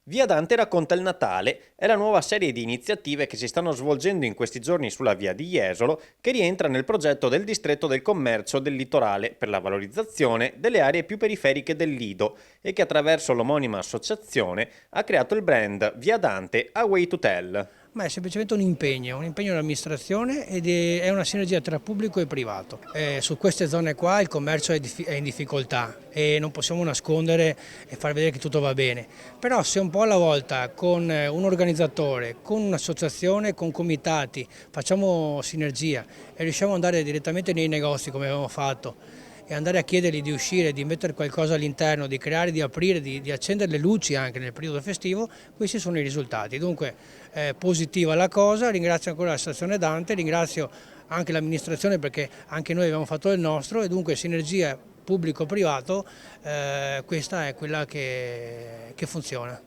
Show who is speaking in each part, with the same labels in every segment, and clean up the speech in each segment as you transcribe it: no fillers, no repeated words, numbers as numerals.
Speaker 1: Via Dante racconta il Natale è la nuova serie di iniziative che si stanno svolgendo in questi giorni sulla via di Jesolo, che rientra nel progetto del distretto del commercio del litorale per la valorizzazione delle aree più periferiche del Lido e che attraverso l'omonima associazione ha creato il brand Via Dante A Way to Tell.
Speaker 2: Ma è semplicemente un impegno dell'amministrazione ed è una sinergia tra pubblico e privato. Su queste zone qua il commercio è in difficoltà e non possiamo nascondere e far vedere che tutto va bene. Però se un po' alla volta con un organizzatore, con un'associazione, con comitati facciamo sinergia e riusciamo ad andare direttamente nei negozi come abbiamo fatto e andare a chiedergli di uscire, di mettere qualcosa all'interno, di creare, di aprire, di accendere le luci anche nel periodo festivo, questi sono i risultati. Dunque positiva la cosa, ringrazio ancora la stazione Dante, ringrazio anche l'amministrazione perché anche noi abbiamo fatto il nostro e dunque sinergia pubblico-privato, questa è quella che funziona.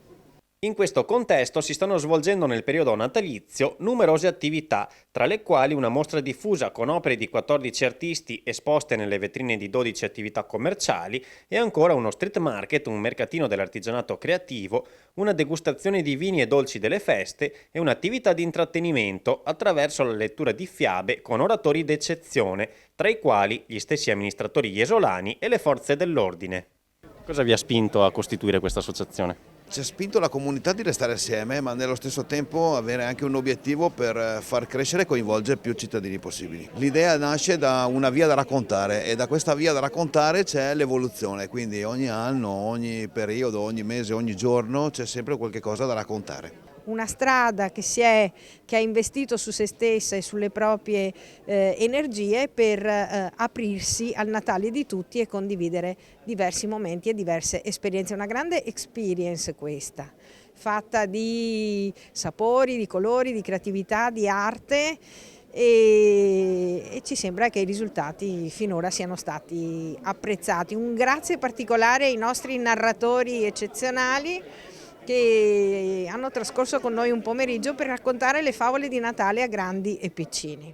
Speaker 1: In questo contesto si stanno svolgendo nel periodo natalizio numerose attività, tra le quali una mostra diffusa con opere di 14 artisti esposte nelle vetrine di 12 attività commerciali e ancora uno street market, un mercatino dell'artigianato creativo, una degustazione di vini e dolci delle feste e un'attività di intrattenimento attraverso la lettura di fiabe con oratori d'eccezione, tra i quali gli stessi amministratori iesolani e le forze dell'ordine. Cosa vi ha spinto a costituire questa associazione?
Speaker 3: Ci ha spinto la comunità di restare assieme, ma nello stesso tempo avere anche un obiettivo per far crescere e coinvolgere più cittadini possibili. L'idea nasce da una via da raccontare e da questa via da raccontare c'è l'evoluzione, quindi ogni anno, ogni periodo, ogni mese, ogni giorno c'è sempre qualche cosa da raccontare.
Speaker 4: Una strada che ha investito su se stessa e sulle proprie energie per aprirsi al Natale di tutti e condividere diversi momenti e diverse esperienze. Una grande experience questa, fatta di sapori, di colori, di creatività, di arte e ci sembra che i risultati finora siano stati apprezzati. Un grazie particolare ai nostri narratori eccezionali che hanno trascorso con noi un pomeriggio per raccontare le favole di Natale a grandi e piccini.